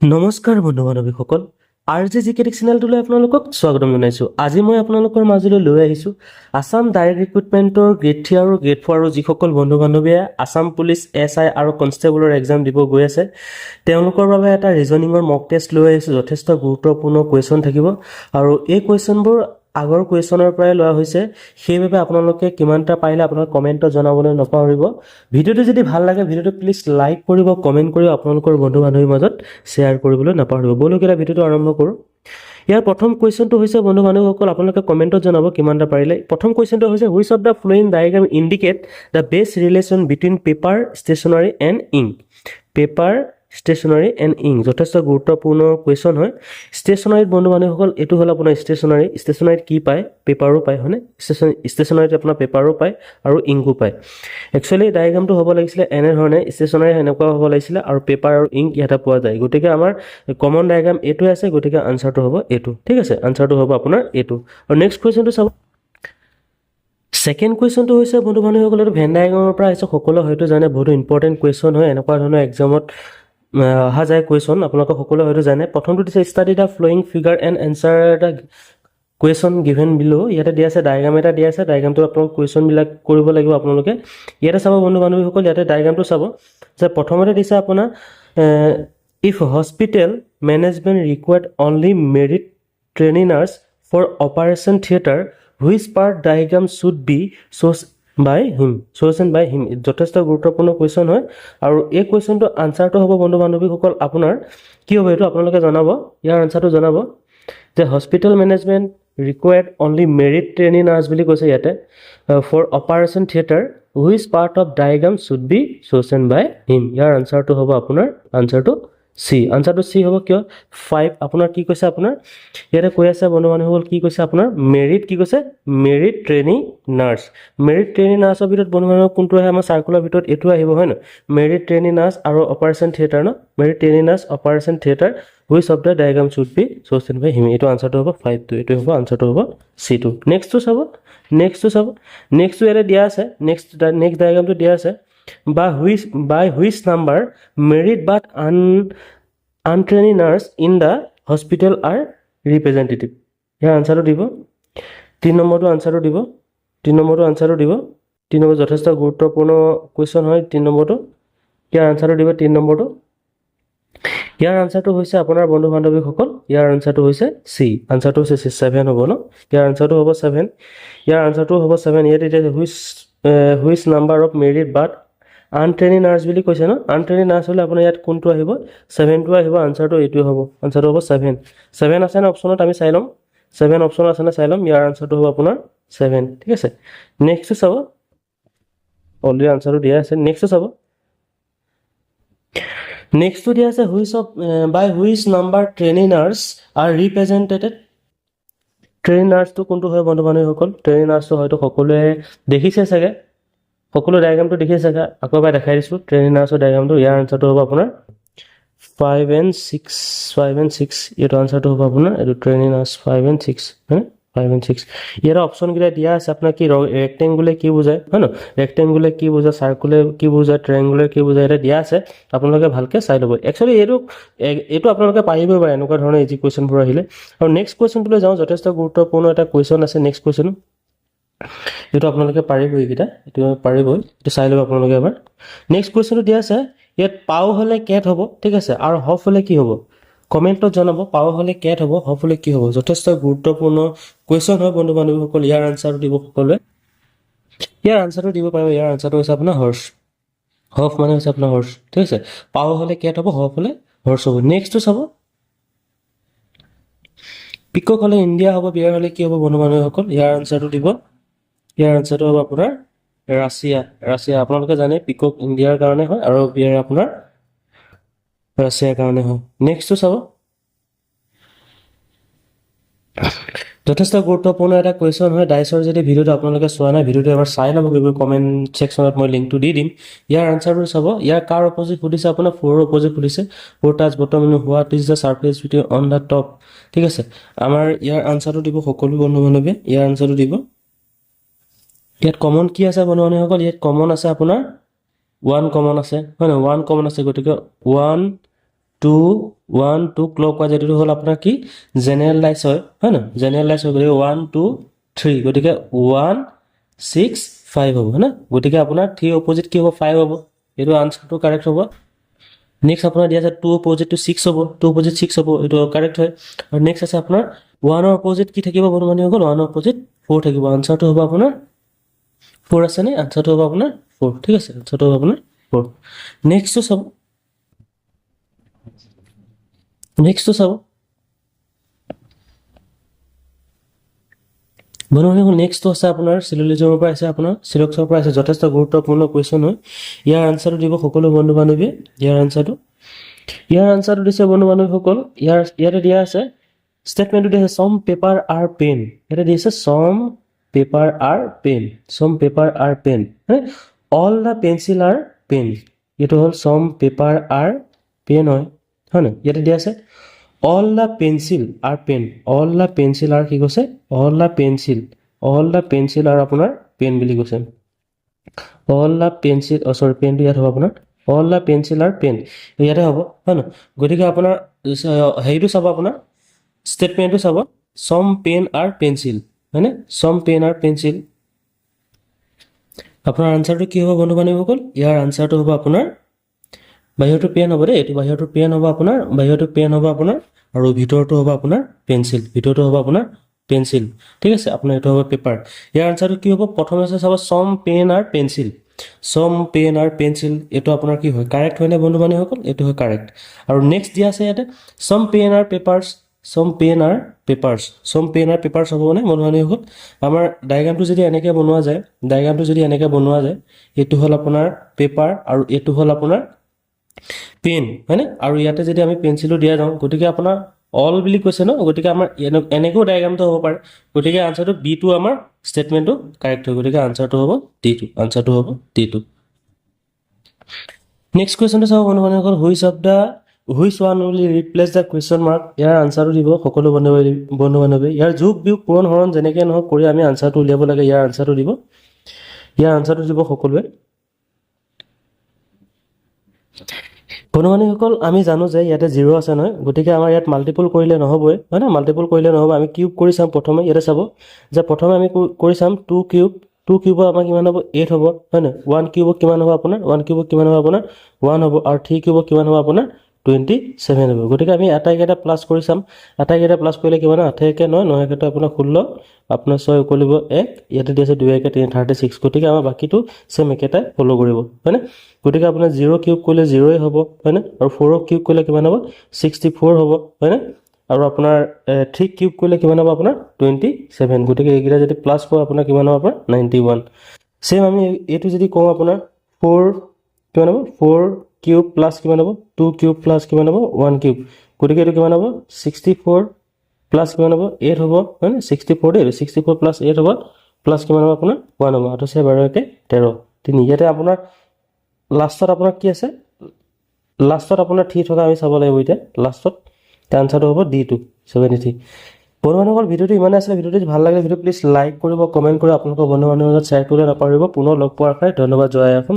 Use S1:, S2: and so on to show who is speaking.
S1: নমস্কাৰ বন্ধু বান্ধৱীসকল R J জিকেটিক চেনেলটোলৈ আপোনালোকক স্বাগতম জনাইছোঁ। আজি মই আপোনালোকৰ মাজলৈ লৈ আহিছোঁ আছাম ডাইৰেক্ট ৰিক্ৰুটমেণ্টৰ গ্ৰেড 3 আৰু গ্ৰেড 4 আৰু যিসকল বন্ধু বান্ধৱীয়ে আছাম পুলিচ SI আৰু কনষ্টেবলৰ এক্সাম দিব গৈ আছে তেওঁলোকৰ বাবে এটা ৰিজনিঙৰ মক টেষ্ট লৈ আহিছোঁ। যথেষ্ট গুৰুত্বপূৰ্ণ কুৱেশ্যন থাকিব আৰু এই কুৱেশ্যনবোৰ আগৰ কুৱেশ্যনৰ পৰাই লোৱা হৈছে, সেইবাবে আপোনালোকে কিমানটা পাৰিলে আপোনাৰ কমেণ্টত জনাবলৈ নপাহৰিব। ভিডিঅ'টো যদি ভাল লাগে ভিডিঅ'টো প্লিজ লাইক কৰিব, কমেণ্ট কৰিব, আপোনালোকৰ বন্ধু বান্ধৱীৰ মাজত শ্বেয়াৰ কৰিবলৈ নাপাহৰিব। ব'লক এতিয়া ভিডিঅ'টো আৰম্ভ কৰোঁ। ইয়াৰ প্ৰথম কুৱেশ্যনটো হৈছে বন্ধু বান্ধৱীসকল আপোনালোকে কমেণ্টত জনাব কিমানটা পাৰিলে। প্ৰথম কুৱেশ্যনটো হৈছে which of the following diagram indicate the best relation between paper stationery and ink. Paper stationery and ink যথেষ্ট গুৰুত্বপূৰ্ণ কুৱেশ্যন হয়। ষ্টেচনাৰীত বন্ধু বান্ধৱীসকল এইটো হ'ল আপোনাৰ ষ্টেচনাৰীত কি পায়, পেপাৰো পায় হয়নে। ষ্টেচনাৰীত আপোনাৰ পেপাৰো পায় আৰু ইংকো পায়। একচুৱেলি ডায়েগ্ৰামটো হ'ব লাগিছিলে এনেধৰণে, ষ্টেচনাৰী এনেকুৱা হ'ব লাগিছিলে আৰু পেপাৰ আৰু ইংক ইয়াতে পোৱা যায়। গতিকে আমাৰ কমন ডায়েগ্ৰাম এইটোৱে আছে, গতিকে আনচাৰটো হ'ব এইটো। ঠিক আছে, আনচাৰটো হ'ব আপোনাৰ এইটো। আৰু নেক্সট কুৱেশ্যনটো চাব। ছেকেণ্ড কুৱেশ্যনটো হৈছে বন্ধু বান্ধৱীসকল এইটো ভেন ডায়েগ্ৰামৰ পৰা আহিছে। সকলোৱে হয়তো জানে বহুতো ইম্পৰ্টেণ্ট কুৱেশ্যন হয়, এনেকুৱা ধৰণৰ এক্সামত অহা যায় কুৱেশ্যন, আপোনালোকে সকলোৱে হয়তো জানে। প্ৰথমটো দিছে study the flowing figure and answer the question given বিলো। ইয়াতে দিয়া আছে ডায়েগ্ৰাম এটা দিয়া আছে, ডায়েগ্ৰামটো আপোনালোক কুৱেশ্যনবিলাক কৰিব লাগিব আপোনালোকে। ইয়াতে চাব বন্ধু বান্ধৱীসকল, ইয়াতে ডায়েগ্ৰামটো চাব যে প্ৰথমতে দিছে আপোনাৰ if hospital management required only merit trainee nurse for operation theatre which part diagram should be chosen by him. যথেষ্ট গুৰুত্বপূৰ্ণ কুৱেশ্যন হয় আৰু এই কুৱেশ্যনটো আনচাৰটো হ'ব বন্ধু বান্ধৱীসকল আপোনাৰ কি হ'ব এইটো আপোনালোকে জনাব। ইয়াৰ আনচাৰটো জনাব যে hospital management required only merit trainee nurse বুলি কৈছে ইয়াতে for operation theatre which part of diagram should be chosen by him. ইয়াৰ আনচাৰটো হ'ব আপোনাৰ আনচাৰটো চি। আনচাৰটো চি হ'ব কিয় 5 আপোনাৰ কি কৈছে আপোনাৰ ইয়াতে কৈ আছে বন্ধু বান্ধৱীসকল কি কৈছে আপোনাৰ মেৰিট কি কৈছে merit trainee nurse. Merit trainee নাৰ্ছৰ ভিতৰত বন্ধু বান্ধৱ কোনটো আহে আমাৰ চাৰ্কুলাৰ ভিতৰত এইটো আহিব হয় ন। মেৰিট ট্ৰেইনী নাৰ্ছ আৰু অপাৰেশ্যন থিয়েটাৰ ন, merit trainee nurse operation theatre which of the diagram should be chosen by him. এইটো আনচাৰটো হ'ব 5টো, এইটো হ'ব আনচাৰটো হ'ব চিটো। নেক্সটটো চাব। নেক্সটটো ইয়াতে দিয়া আছে, নেক্সট ডায়েগ্ৰামটো দিয়া আছে by which number merit but untrained nurse in the hospital are representative. ইয়াৰ আনচাৰটো দিব 3 নম্বৰটো আনচাৰটো দিব 3 নম্বৰ যথেষ্ট গুৰুত্বপূৰ্ণ কুৱেশ্যন হয় 3 নম্বৰটো। ইয়াৰ আনচাৰটো দিব 3 নম্বৰটো। ইয়াৰ আনচাৰটো হৈছে আপোনাৰ বন্ধু বান্ধৱীসকল, ইয়াৰ আনচাৰটো হৈছে চি। আনচাৰটো হৈছে 7 হ'ব ন। ইয়াৰ আনচাৰটো হ'ব 7। ইয়াৰ আনচাৰটো হ'ব 7। ইয়াত এতিয়া which number of merit but untrained nurse বুলি কৈছে ন। আনট্ৰেইনী নাৰ্ছ হ'লে আপোনাৰ ইয়াত কোনটো আহিব 7টো আহিব। আনচাৰটো এইটোৱে হ'ব, আনচাৰটো হ'ব 7 আছে নে অপশ্যনত আমি চাই ল'ম। 7 অপশ্যন আছে নে চাই ল'ম। ইয়াৰ আনচাৰটো হ'ব আপোনাৰ 7। ঠিক আছে, নেক্সটটো চাব। অলৰেডি আনচাৰটো দিয়া আছে। নেক্সটটো চাব। নেক্সটটো দিয়া আছে by which number trainee nurse are represented. Trainee নাৰ্ছটো কোনটো হয় বন্ধু বান্ধৱীসকল। ট্ৰেইনী নাৰ্ছটো হয়তো সকলোৱে দেখিছে চাগে, সকলো ডায়েগ্ৰামটো দেখিছে চাগে, আকৌ এবাৰ দেখাই দিছোঁ ট্ৰেইনী নাৰ্ছৰ ডায়েগ্ৰামটো। ইয়াৰ আনচাৰটো হ'ব আপোনাৰ 5 and 6 এইটো আনচাৰটো হ'ব আপোনাৰ এইটো ট্ৰেইনী নাৰ্ছ 5 and 6 হয় 5 and 6। ইয়াৰ অপশ্যনকেইটা দিয়া আছে আপোনাৰ কি ৰেক্টেংগুলে কি বুজায় হয় ন, ৰেক্টেংগুলে কি বুজায়, চাৰ্কুলে কি বুজায়, ট্ৰায়েংগুলাৰ কি বুজায় এটা দিয়া আছে, আপোনালোকে ভালকৈ চাই ল'ব। একচুৱেলি এইটো আপোনালোকে পাৰিবই পাৰে এনেকুৱা ধৰণৰ ইজি কুৱেশ্যনবোৰ আহিলে। আৰু নেক্সট কুৱেশ্যনটোলৈ যাওঁ, যথেষ্ট গুৰুত্বপূৰ্ণ এটা কুৱেশ্যন আছে নেক্সট কুৱেশ্যন। এইটো আপোনালোকে পাৰিবই, এইকেইটা এইটো পাৰিবই, এইটো চাই ল'ব আপোনালোকে এবাৰ। নেক্সট কুৱেশ্যনটো দিয়া আছে ইয়াত পাও হ'লে কেট হ'ব। ঠিক আছে, আৰু হফ হ'লে কি হ'ব কমেণ্টত জনাব। পাও হ'লে কেট হ'ব, হফ হ'লে কি হ'ব। যথেষ্ট গুৰুত্বপূৰ্ণ কুৱেশ্যন হয় বন্ধু বান্ধৱীসকল। ইয়াৰ আনচাৰটো দিব সকলোৱে, ইয়াৰ আনচাৰটো দিব পাৰিব। ইয়াৰ আনচাৰটো হৈছে আপোনাৰ হৰ্চ। হফ মানে হৈছে আপোনাৰ হৰ্চ। ঠিক আছে, পাও হ'লে কেট হ'ব, হফ হ'লে হৰ্চ হ'ব। নেক্সটটো চাব। পিকক হ'লে ইণ্ডিয়া হ'ব, বিয়াৰ হ'লে কি হ'ব বন্ধু বান্ধৱীসকল। ইয়াৰ আনচাৰটো দিব, ইয়াৰ আনচাৰটো হ'ব আপোনাৰ ৰাছিয়া। আপোনালোকে জানে পিকক ইণ্ডিয়াৰ কাৰণে হয় আৰু বিয়াৰ আপোনাৰ ৰাছিয়াৰ কাৰণে হয়। নেক্সটটো চাব। যথেষ্ট গুৰুত্বপূৰ্ণ এটা কুৱেশ্যন হয়। ডাইচৰ যদি ভিডিঅ'টো আপোনালোকে চোৱা নাই, ভিডিঅ'টো এবাৰ চাই ল'ব, কমেণ্ট ছেকশ্যনত মই লিংকটো দি দিম। ইয়াৰ আনচাৰটো চাব। ইয়াৰ কাৰ অপজিট সুধিছে আপোনাৰ 4ৰ অপজিট সুধিছে। 4 touch bottom what is the surface between on the top. ঠিক আছে, আমাৰ ইয়াৰ আনচাৰটো দিব সকলো বন্ধু বান্ধৱীয়ে, ইয়াৰ আনচাৰটো দিব। ইয়াত কমন কি আছে বন্ধু বান্ধৱীসকল, ইয়াত কমন আছে আপোনাৰ 1 কমন আছে হয় নহয়, 1 কমন আছে, গতিকে 1 2 1 2 ক্লকৱাইজ এইটো হ'ল আপোনাৰ কি জেনেৰেলাইজ হয় না জেনেৰেলাইজ হৈ গতিকে 1 2 3 গতিকে 1 6 5 হ'ব হয় না গতিকে আপোনাৰ 3 অপজিট কি হ'ব 5 হ'ব এইটো আনসাৰটো কাৰেক্ট হ'ব নেক্সট আপোনাৰ দিয়া আছে 2 অপজিট টু 6 হ'ব 2 অপজিট 6 হ'ব এইটো কাৰেক্ট হয় আৰু নেক্সট আছে আপোনাৰ 1 ৰ অপজিট কি থাকিব বন্ধু হৈ গ'ল 1 ৰ অপজিট 4 থাকিব আনসাৰটো হ'ব আপোনাৰ 4 আছে নে আনসাৰটো হ'ব আপোনাৰ 4 ঠিক আছে আনসাৰটো হ'ব আপোনাৰ 4 নেক্সটটো চাব নেক্সটটো চাব বন্ধু নেক্সটটো আছে আপোনাৰ সিলোজিজমৰ পৰা আছে আপোনাৰ সিলক্সৰ পৰা আছে যথেষ্ট গুৰুত্বপূৰ্ণ কোৱেশ্চন হয় ইয়াৰ আনসাৰটো দিব সকলো বন্ধু বান্ধৱীয়ে ইয়াৰ আনসাৰটো দিছে বন্ধু বান্ধৱীসকল ইয়াতে দিয়া আছে স্টেটমেন্টটো দিছে সম পেপাৰ আৰ পেন ইয়াতে দিছে সম পেপাৰ আৰ পেন অল দা পেন্সিল আৰ পেন এইটো হ'ল সম পেপাৰ আৰ পেন হয় না ইয়াতে দিয়া আছে all the pencil are pen all the pencil are কি কৈছে all the pencil are আপোনাৰ পেন বুলি কৈছে all the pencil sorry পেনটো ইয়াত হ'ব আপোনাৰ all the pencil are pen ইয়াতে হ'ব হয় না গতিকে আপোনাৰ হেৰিটো চাব আপোনাৰ ষ্টেটমেন্টটো চাব some pen are pencil হয়নে some pen are pencil আপোনাৰ আনসাৰটো কি হ'ব বন্ধু বান্ধৱীসকল ইয়াৰ আনসাৰটো হ'ব আপোনাৰ বাহিৰটো পেন হ'ব দেই এইটো বাহিৰটো পেন হ'ব আপোনাৰ আৰু ভিতৰটো হ'ব আপোনাৰ পেন্সিল ঠিক আছে আপোনাৰ এইটো হ'ব পেপাৰ ইয়াৰ আনসাৰটো কি হ'ব প্ৰথমে আছে চাব সম পেন আৰ পেন্সিল এইটো আপোনাৰ কি হয় কাৰেক্ট হয় নে বন্ধু বান্ধৱীসকল এইটো হয় কাৰেক্ট আৰু নেক্সট দিয়া আছে ইয়াতে সম পেন আৰ পেপাৰছ হ'ব নে বন্ধু বান্ধৱীসকল আমাৰ ডায়াগ্ৰামটো যদি এনেকৈ বনোৱা যায় এইটো হ'ল আপোনাৰ পেপাৰ আৰু এইটো হ'ল আপোনাৰ পেন হয়নে আৰু ইয়াতে যদি আমি পেন্সিলো দিয়া যাওঁ গতিকে আপোনাৰ অল বুলি কৈছে ন গতিকে আমাৰ এনেকেও ডায়াগ্ৰামটো হ'ব পাৰে গতিকে আনসাৰটো বি টু আমাৰ ষ্টেটমেন্টটো কাৰেক্ট হয় গতিকে আনসাৰটো হ'ব ডি টু নেক্সট কুৱেশ্যনটো চাব বন্ধু বান্ধৱীসকল which one will replace the question mark ইয়াৰ আনসাৰটো দিব সকলো বন্ধু বান্ধৱী ইয়াৰ যোগ বিয়োগ পূৰণ হৰণ যেনেকৈ নহওক কৰি আমি আনসাৰটো উলিয়াব লাগে ইয়াৰ আনসাৰটো দিব সকলোৱে বন্ধু বান্ধৱীসকল আমি জানো যে ইয়াতে 0 আছে নহয় গতিকে আমাৰ ইয়াত মাল্টিপল কৰিলে নহবই হয় না মাল্টিপল কৰিলে নহব আমি কিউব কৰি চাম প্ৰথমে ইয়াতে চাব যে প্ৰথমে আমি কৰি চাম 2 কিউব আমাৰ কিমান হ'ব 8 হ'ব হয় না 1 কিউব কিমান হ'ব আপোনাৰ 1 হ'ব আৰু 3 কিউব কিমান হ'ব আপোনাৰ 27 হ'ব গতিকে আমি আটাইকেইটা প্লাস কৰি চাম আটাইকেইটা প্লাস কৰিলে কিমান 8 একে 9 9 একে আপোনাৰ 16 আপোনাৰ 6 উকলিব 1 ইয়াতে দিছে 2 একে 3 36 গতিকে আমাৰ বাকিটো সেম একেটাই ফলো কৰিব হয়নে গতিকে আপোনাৰ 0 কিউব কৰিলে 0 হ'ব হয়নে আৰু 4 কিউব কৰিলে কিমান হ'ব 64 হ'ব হয়নে আৰু আপোনাৰ 3 কিউব কৰিলে কিমান হ'ব আপোনাৰ 27 গতিকে এইকেইটা যদি প্লাস কৰোঁ আপোনাৰ কিমান হ'ব আপোনাৰ 91 সেম আমি এইটো যদি কওঁ আপোনাৰ 4 কিমান হ'ব 4 কিউব প্লাস কিমান হ'ব 2 কিউব প্লাস কিমান হ'ব 1 কিউব গতিকে এইটো কিমান হ'ব 64 প্লাস কিমান হ'ব 8 হ'ব হয়নে 64 দেই 64 প্লাস 8 হ'ব প্লাস কিমান হ'ব আপোনাৰ 1 হ'ব আৰু 12 একে 13 তিনি ইয়াতে আপোনাৰ লাষ্টত আপোনাৰ কি আছে লাষ্টত আপোনাৰ ঠিক থকা আমি চাব লাগিব এতিয়া লাষ্টত আনসাৰটো হ'ব D2 73 বন্ধুসকল ভিডিওটো ইমানে আছিল ভিডিওটো ভাল লাগিলে ভিডিও প্লিজ লাইক কৰিব কমেন্ট কৰিব আপোনালোকৰ বন্ধু বান্ধৱীৰ লগত শ্বেয়াৰ কৰিবলৈ নাপাহৰিব পুনৰ লগ পোৱাৰ আশাৰে ধন্যবাদ জয় অসম